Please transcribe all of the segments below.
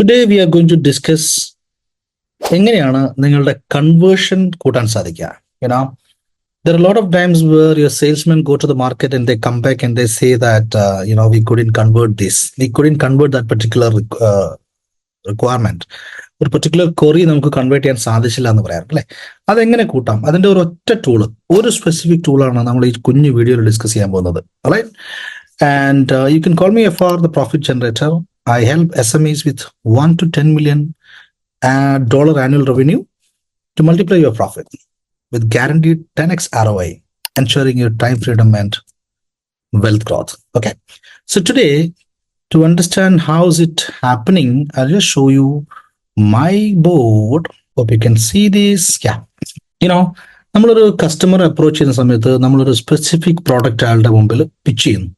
Today we are going to discuss എങ്ങനെയാണ് നിങ്ങളുടെ conversion കൂട്ടാൻ സാധിക്കുക. There are a lot of times where your salesmen go to the market and they come back and they say that we couldn't convert this, we couldn't convert that particular requirement, ഒരു particular query നമുക്ക് convert ചെയ്യാൻ സാധിച്ചില്ല എന്ന് പറയാറ് അല്ലേ. അതെങ്ങനെ കൂട്ടാം? അതിന്റെ ഒരു ഒറ്റ ടൂള്, ഒരു സ്പെസിഫിക് ടൂളാണ് നമ്മൾ ഈ കുഞ്ഞു വീഡിയോയിൽ ഡിസ്കസ് ചെയ്യാൻ പോകുന്നത്. Right, and you can call me FR the profit generator. I help SMEs with $1 to $10 million annual revenue to multiply your profit with guaranteed 10x ROI, ensuring your time freedom and wealth growth. Okay, so today, to understand how is it happening, I'll just show you my board. Hope you can see this. Yeah, നമ്മളൊരു customer approach ചെയ്യുന്ന സമയത്ത് നമ്മളൊരു specific product അയാളുടെ മുമ്പിൽ pitch ചെയ്യുന്നു.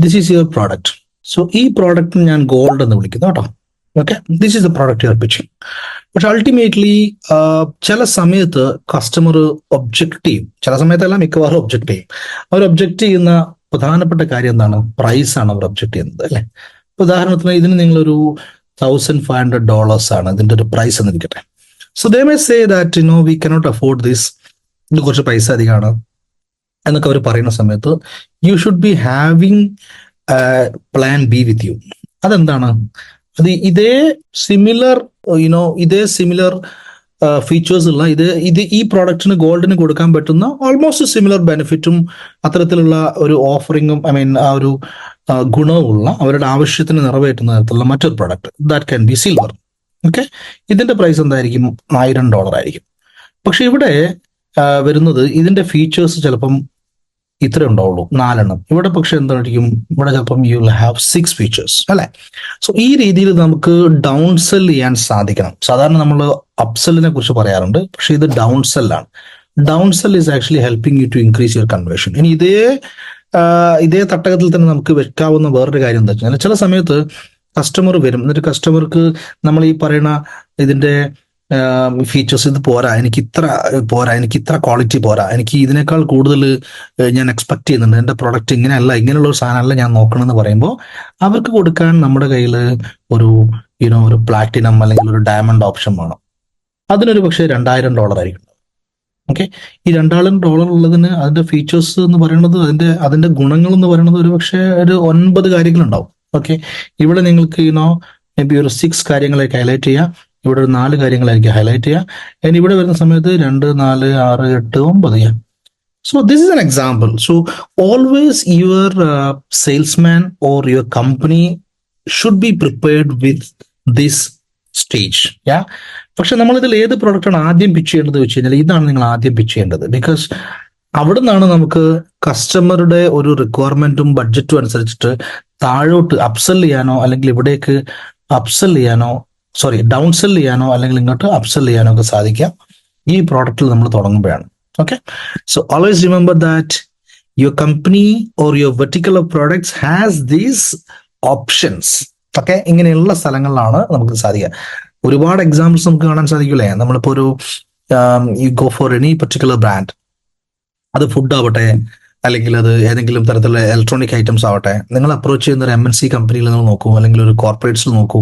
This is your product. So ഈ പ്രോഡക്റ്റിന് ഞാൻ gold എന്ന് വിളിക്കുന്നു കേട്ടോ. Okay, this is the product you are pitching. പക്ഷെ അൾട്ടിമേറ്റ്ലി ചില സമയത്ത് കസ്റ്റമർ ഒബ്ജക്റ്റ് ചെയ്യും, ചില സമയത്തല്ല മിക്കവാറും ഒബ്ജക്റ്റ് ചെയ്യും. അവർ ഒബ്ജക്റ്റ് ചെയ്യുന്ന പ്രധാനപ്പെട്ട കാര്യം എന്താണ്? പ്രൈസ് ആണ് അവർ ഒബ്ജക്റ്റ് ചെയ്യുന്നത് അല്ലെ. ഉദാഹരണത്തിന് ഇതിന് നിങ്ങളൊരു $1,500 ആണ് ഇതിന്റെ ഒരു പ്രൈസ് എന്ന് ഇരിക്കട്ടെ. So they may say that we cannot afford this, ഇത് കുറച്ച് പൈസ അധികമാണ് എന്നൊക്കെ അവർ പറയുന്ന സമയത്ത് you should be having plan B with you. അതെന്താണ്? അത് ഇതേ സിമിലർ ഫീച്ചേഴ്സ് ഉള്ള ഈ പ്രോഡക്റ്റിന് ഗോൾഡിന് കൊടുക്കാൻ പറ്റുന്ന ഓൾമോസ്റ്റ് സിമിലർ ബെനിഫിറ്റും അത്തരത്തിലുള്ള ഒരു ഓഫറിങ്ങും ആ ഒരു ഗുണവുമുള്ള അവരുടെ ആവശ്യത്തിന് നിറവേറ്റുന്ന തരത്തിലുള്ള മറ്റൊരു product that can be silver. Okay, ഇതിന്റെ പ്രൈസ് എന്തായിരിക്കും? $1,000 ആയിരിക്കും. പക്ഷെ ഇവിടെ വരുന്നത് ഇതിന്റെ ഫീച്ചേഴ്സ് ചിലപ്പം ഇത്ര ഉണ്ടാവുള്ളൂ, 4 ഇവിടെ പക്ഷെ എന്തായിരിക്കും? ഇവിടെ ചിലപ്പം യു വിൽ ഹാവ് 6 ഫീച്ചേഴ്സ് അല്ലെ. സോ ഈ രീതിയിൽ നമുക്ക് ഡൗൺ സെൽ ചെയ്യാൻ സാധിക്കണം. സാധാരണ നമ്മൾ അപ്സെല്ലിനെ കുറിച്ച് പറയാറുണ്ട്, പക്ഷെ ഇത് ഡൗൺ സെല്ലാണ്. Down sell is actually helping you to increase your conversion. ഇനി ഇതേ തട്ടകത്തിൽ തന്നെ നമുക്ക് വെക്കാവുന്ന വേറൊരു കാര്യം എന്താ വെച്ചാൽ, ചില സമയത്ത് കസ്റ്റമർ വരും, എന്നിട്ട് കസ്റ്റമർക്ക് നമ്മൾ ഈ പറയുന്ന ഇതിന്റെ ഫീച്ചേഴ്സ് ഇത് പോരാ, എനിക്ക് ഇത്ര ക്വാളിറ്റി പോരാ, എനിക്ക് ഇതിനേക്കാൾ കൂടുതൽ ഞാൻ എക്സ്പെക്ട് ചെയ്യുന്നുണ്ട്, എൻ്റെ പ്രോഡക്റ്റ് ഇങ്ങനെയുള്ള ഒരു സാധനമല്ല ഞാൻ നോക്കണമെന്ന് പറയുമ്പോൾ അവർക്ക് കൊടുക്കാൻ നമ്മുടെ കയ്യിൽ ഒരു പ്ലാറ്റിനം അല്ലെങ്കിൽ ഒരു ഡയമണ്ട് ഓപ്ഷൻ വേണം. അതിനൊരു പക്ഷേ $2,000 ആയിരിക്കും. ഓക്കെ, ഈ $2,000 ഉള്ളതിന് അതിന്റെ ഫീച്ചേഴ്സ് എന്ന് പറയുന്നത്, അതിന്റെ ഗുണങ്ങൾ എന്ന് പറയുന്നത് ഒരു പക്ഷേ ഒരു 9 കാര്യങ്ങളുണ്ടാവും. ഓക്കെ, ഇവിടെ നിങ്ങൾക്ക് മേ ബി ഒരു 6 കാര്യങ്ങളൊക്കെ ഹൈലൈറ്റ് ചെയ്യാം, ഇവിടെ ഒരു 4 കാര്യങ്ങളായിരിക്കും ഹൈലൈറ്റ് ചെയ്യുക. ഇവിടെ വരുന്ന സമയത്ത് 2, 4, 6, 8, 9 ചെയ്യാം. So this is an example. So always your salesman or your company should be prepared with this stage. പക്ഷെ നമ്മളിതിൽ ഏത് പ്രോഡക്റ്റാണ് ആദ്യം പിച്ച് ചെയ്യേണ്ടത് വെച്ച് കഴിഞ്ഞാൽ ഇതാണ് നിങ്ങൾ ആദ്യം പിച്ച് ചെയ്യേണ്ടത്. ബിക്കോസ് അവിടെ നിന്നാണ് നമുക്ക് കസ്റ്റമറുടെ ഒരു റിക്വയർമെന്റും ബഡ്ജറ്റും അനുസരിച്ചിട്ട് താഴോട്ട് അപ്സെൽ ചെയ്യാനോ അല്ലെങ്കിൽ ഇവിടേക്ക് ഡൗൺ സെൽ ചെയ്യാനോ അല്ലെങ്കിൽ ഇങ്ങോട്ട് അപ്സെൽ ചെയ്യാനോ ഒക്കെ സാധിക്കാം ഈ പ്രോഡക്റ്റിൽ നമ്മൾ തുടങ്ങുമ്പോഴാണ്. Okay, so always remember that your company or your vertical of products has these options. Okay, ഇങ്ങനെയുള്ള സ്ഥലങ്ങളിലാണ് നമുക്ക് സാധിക്കുക. ഒരുപാട് എക്സാമ്പിൾസ് നമുക്ക് കാണാൻ സാധിക്കില്ലേ. നമ്മളിപ്പോ ഒരു you go for any particular brand, അത് ഫുഡ് ആവട്ടെ അല്ലെങ്കിൽ അത് ഏതെങ്കിലും തരത്തിലുള്ള ഇലക്ട്രോണിക് ഐറ്റംസ് ആവട്ടെ, നിങ്ങൾ അപ്രോച്ച് ചെയ്യുന്ന ഒരു MNC കമ്പനിയിൽ നിങ്ങൾ നോക്കൂ അല്ലെങ്കിൽ ഒരു കോർപ്പറേറ്റ്സിൽ നോക്കൂ,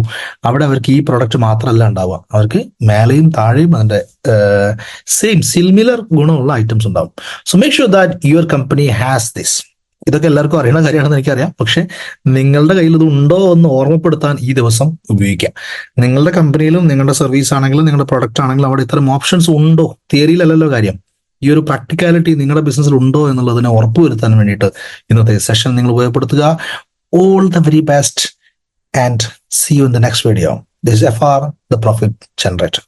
അവിടെ അവർക്ക് ഈ പ്രോഡക്റ്റ് മാത്രമല്ല ഉണ്ടാവുക, അവർക്ക് മേലെയും താഴെയും അതിന്റെ സിമിലർ ഗുണമുള്ള ഐറ്റംസ് ഉണ്ടാവും. So make sure that your company has this. ഇതൊക്കെ എല്ലാവർക്കും അറിയുന്ന കാര്യമാണെന്ന് എനിക്കറിയാം, പക്ഷെ നിങ്ങളുടെ കയ്യിൽ ഇത് ഉണ്ടോ എന്ന് ഓർമ്മപ്പെടുത്താൻ ഈ ദിവസം ഉപയോഗിക്കാം. നിങ്ങളുടെ കമ്പനിയിലും നിങ്ങളുടെ സർവീസ് ആണെങ്കിലും നിങ്ങളുടെ പ്രൊഡക്റ്റ് ആണെങ്കിലും അവിടെ ഇത്തരം ഓപ്ഷൻസ് ഉണ്ടോ? തിയറിയിലല്ലല്ലോ കാര്യം, ഈ ഒരു പ്രാക്ടിക്കാലിറ്റി നിങ്ങളുടെ ബിസിനസ്സിൽ ഉണ്ടോ എന്നുള്ളതിനെ ഉറപ്പുവരുത്താൻ വേണ്ടിയിട്ട് ഇന്നത്തെ സെഷൻ നിങ്ങൾ ഉപയോഗപ്പെടുത്തുക. All the very best and see you in the next video. This is FR the Profit Generator.